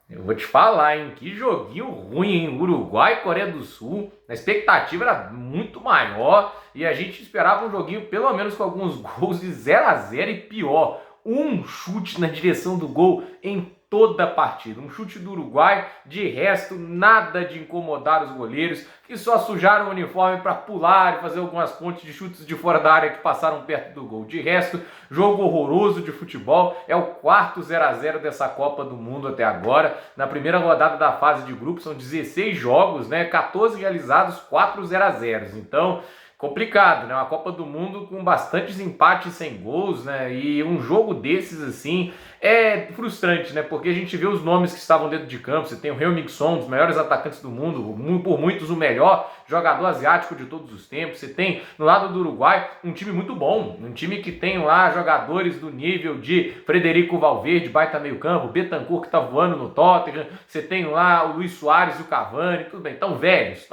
Eu vou te falar, hein? Que joguinho ruim, hein? Uruguai e Coreia do Sul. A expectativa era muito maior e a gente esperava um joguinho pelo menos com alguns gols de 0 a 0 e pior, um chute na direção do gol em toda a partida. Um chute do Uruguai, de resto, nada de incomodar os goleiros, que só sujaram o uniforme para pular e fazer algumas pontes de chutes de fora da área que passaram perto do gol. De resto, jogo horroroso de futebol. É o quarto 0 a 0 dessa Copa do Mundo até agora. Na primeira rodada da fase de grupos são 16 jogos, né? 14 realizados, 4 0 a 0. Então, complicado, né? Uma Copa do Mundo com bastantes empates sem gols, né? E um jogo desses, assim, é frustrante, né? Porque a gente vê os nomes que estavam dentro de campo. Você tem o Heung-min Son, um dos melhores atacantes do mundo, por muitos o melhor jogador asiático de todos os tempos. Você tem, no lado do Uruguai, um time muito bom, um time que tem lá jogadores do nível de Frederico Valverde, baita meio campo, Bentancur que tá voando no Tottenham. Você tem lá o Luis Soares e o Cavani, tudo bem, tão velhos,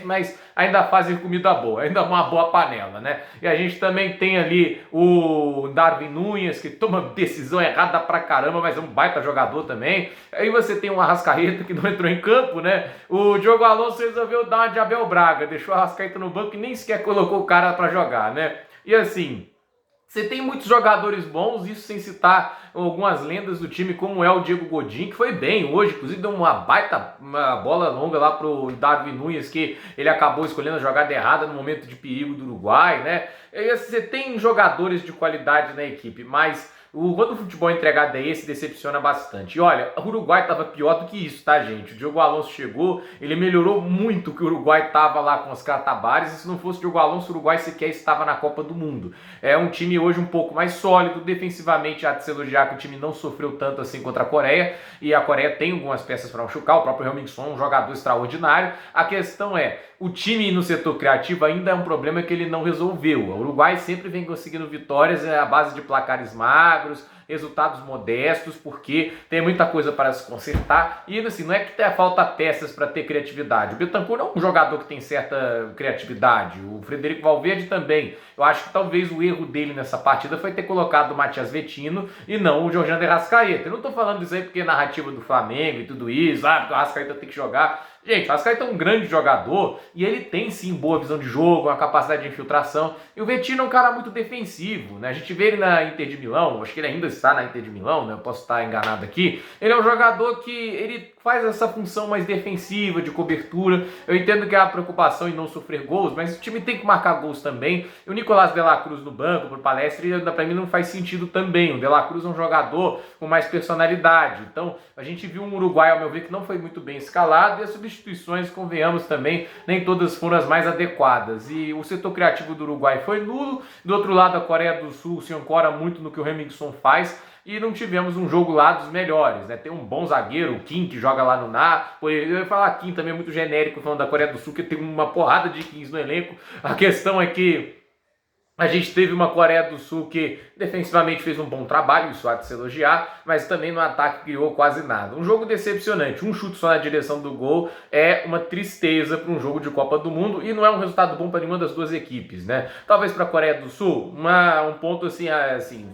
mas ainda fazem comida boa, ainda uma boa panela, né? E a gente também tem ali o Darwin Núñez, que toma decisão errada pra caramba, mas é um baita jogador também. Aí você tem o Arrascaeta, que não entrou em campo, né? O Diogo Alonso resolveu dar uma de Abel Braga, deixou o Arrascaeta no banco e nem sequer colocou o cara pra jogar, né? E assim, você tem muitos jogadores bons, isso sem citar algumas lendas do time, como é o Diego Godin, que foi bem hoje, inclusive deu uma bola longa lá pro Darwin Núñez, que ele acabou escolhendo a jogada errada no momento de perigo do Uruguai, né? E você tem jogadores de qualidade na equipe, mas quando o futebol entregado é esse, decepciona bastante. E olha, o Uruguai estava pior do que isso, tá, gente? O Diogo Alonso chegou, ele melhorou muito que o Uruguai estava lá com os catabares, e se não fosse o Diogo Alonso, o Uruguai sequer estava na Copa do Mundo. É um time hoje um pouco mais sólido, defensivamente há de se elogiar que o time não sofreu tanto assim contra a Coreia, e a Coreia tem algumas peças para machucar, o próprio Heung-min Son, um jogador extraordinário. A questão é, o time no setor criativo ainda é um problema que ele não resolveu. O Uruguai sempre vem conseguindo vitórias à base de placares magros, resultados modestos, porque tem muita coisa para se consertar. E assim, não é que falta peças para ter criatividade. O Bentancur é um jogador que tem certa criatividade, o Frederico Valverde também. Eu acho que talvez o erro dele nessa partida foi ter colocado o Matias Vecino e não o Georgian de Arrascaeta. Eu não estou falando isso aí porque é narrativa do Flamengo e tudo isso, porque o Arrascaeta tem que jogar. Gente, o Arrascaeta é um grande jogador e ele tem sim boa visão de jogo, uma capacidade de infiltração. E o Vecino é um cara muito defensivo, né? A gente vê ele na Inter de Milão, acho que ele ainda está na Inter de Milão, né? Eu posso estar enganado aqui. Ele é um jogador que ele faz essa função mais defensiva, de cobertura. Eu entendo que há preocupação em não sofrer gols, mas o time tem que marcar gols também. E o Nicolás de la Cruz no banco, pro Palestra, para mim não faz sentido também. O de la Cruz é um jogador com mais personalidade. Então, a gente viu um Uruguai, ao meu ver, que não foi muito bem escalado, e as substituições, convenhamos também, nem todas foram as mais adequadas. E o setor criativo do Uruguai foi nulo. Do outro lado, a Coreia do Sul se ancora muito no que o Heung-min Son faz, e não tivemos um jogo lá dos melhores, né? Tem um bom zagueiro, o Kim, que joga lá no eu ia falar Kim também, é muito genérico, falando da Coreia do Sul, que tem uma porrada de Kings no elenco. A questão é que a gente teve uma Coreia do Sul que defensivamente fez um bom trabalho, isso há de se elogiar, mas também no ataque criou quase nada. Um jogo decepcionante, um chute só na direção do gol é uma tristeza para um jogo de Copa do Mundo e não é um resultado bom para nenhuma das duas equipes, né? Talvez para a Coreia do Sul, um ponto assim,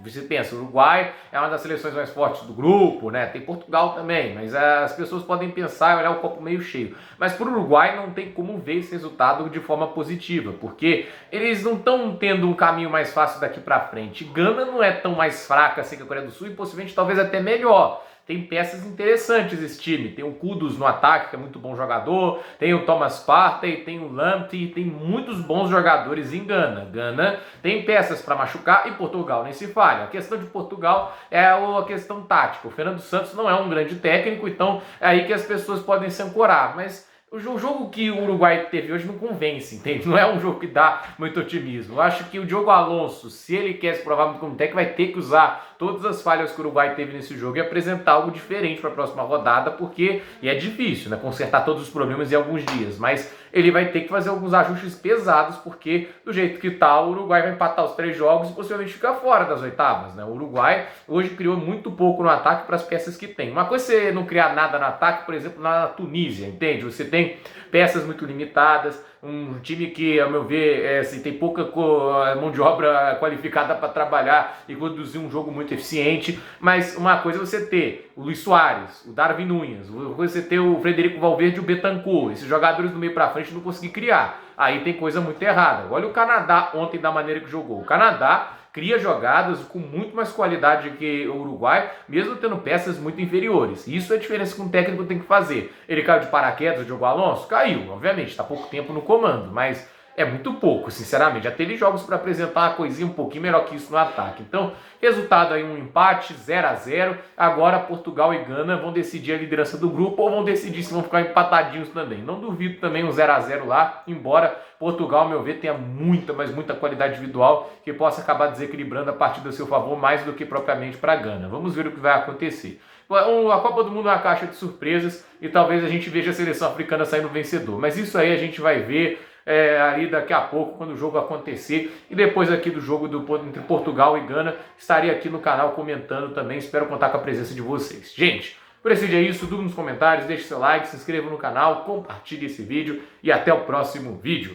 você pensa, o Uruguai é uma das seleções mais fortes do grupo, né? Tem Portugal também, mas as pessoas podem pensar e olhar o copo meio cheio. Mas para o Uruguai não tem como ver esse resultado de forma positiva, porque eles não estão tendo um caminho mais fácil daqui para frente. Gana não é tão mais fraca assim que a Coreia do Sul e possivelmente talvez até melhor. Tem peças interessantes esse time. Tem o Kudus no ataque, que é muito bom jogador. Tem o Thomas Partey, tem o Lamptey. Tem muitos bons jogadores em Gana. Gana tem peças para machucar e Portugal nem se falha. A questão de Portugal é a questão tática. O Fernando Santos não é um grande técnico, então é aí que as pessoas podem se ancorar. Mas o jogo que o Uruguai teve hoje não convence, entende? Não é um jogo que dá muito otimismo. Eu acho que o Diogo Alonso, se ele quer se provar muito como técnico, vai ter que usar todas as falhas que o Uruguai teve nesse jogo e apresentar algo diferente para a próxima rodada, porque é difícil, né? Consertar todos os problemas em alguns dias, mas ele vai ter que fazer alguns ajustes pesados, porque do jeito que tá, o Uruguai vai empatar os 3 jogos e possivelmente ficar fora das oitavas, né? O Uruguai hoje criou muito pouco no ataque para as peças que tem. Uma coisa é você não criar nada no ataque, por exemplo, na Tunísia, entende? Você tem peças muito limitadas, um time que, ao meu ver, tem pouca mão de obra qualificada para trabalhar e conduzir um jogo muito muito eficiente, mas uma coisa é você ter o Luis Soares, o Darwin Núñez, uma coisa é você ter o Frederico Valverde e o Bentancur, esses jogadores do meio para frente não conseguir criar. Aí tem coisa muito errada. Olha o Canadá ontem da maneira que jogou. O Canadá cria jogadas com muito mais qualidade que o Uruguai, mesmo tendo peças muito inferiores. Isso é a diferença que um técnico tem que fazer. Ele caiu de paraquedas, o Diogo Alonso? Caiu, obviamente, está pouco tempo no comando, mas é muito pouco, sinceramente. Já teve jogos para apresentar uma coisinha um pouquinho melhor que isso no ataque. Então, resultado aí um empate 0-0. Agora Portugal e Gana vão decidir a liderança do grupo ou vão decidir se vão ficar empatadinhos também. Não duvido também um 0-0 lá, embora Portugal, ao meu ver, tenha muita, mas muita qualidade individual que possa acabar desequilibrando a partida a seu favor mais do que propriamente para Gana. Vamos ver o que vai acontecer. A Copa do Mundo é uma caixa de surpresas e talvez a gente veja a seleção africana saindo vencedor. Mas isso aí a gente vai ver ali daqui a pouco, quando o jogo acontecer. E depois aqui do jogo entre Portugal e Gana, estarei aqui no canal comentando também. Espero contar com a presença de vocês. Gente, por esse vídeo é isso. Dúvida nos comentários, deixe seu like, se inscreva no canal, compartilhe esse vídeo e até o próximo vídeo.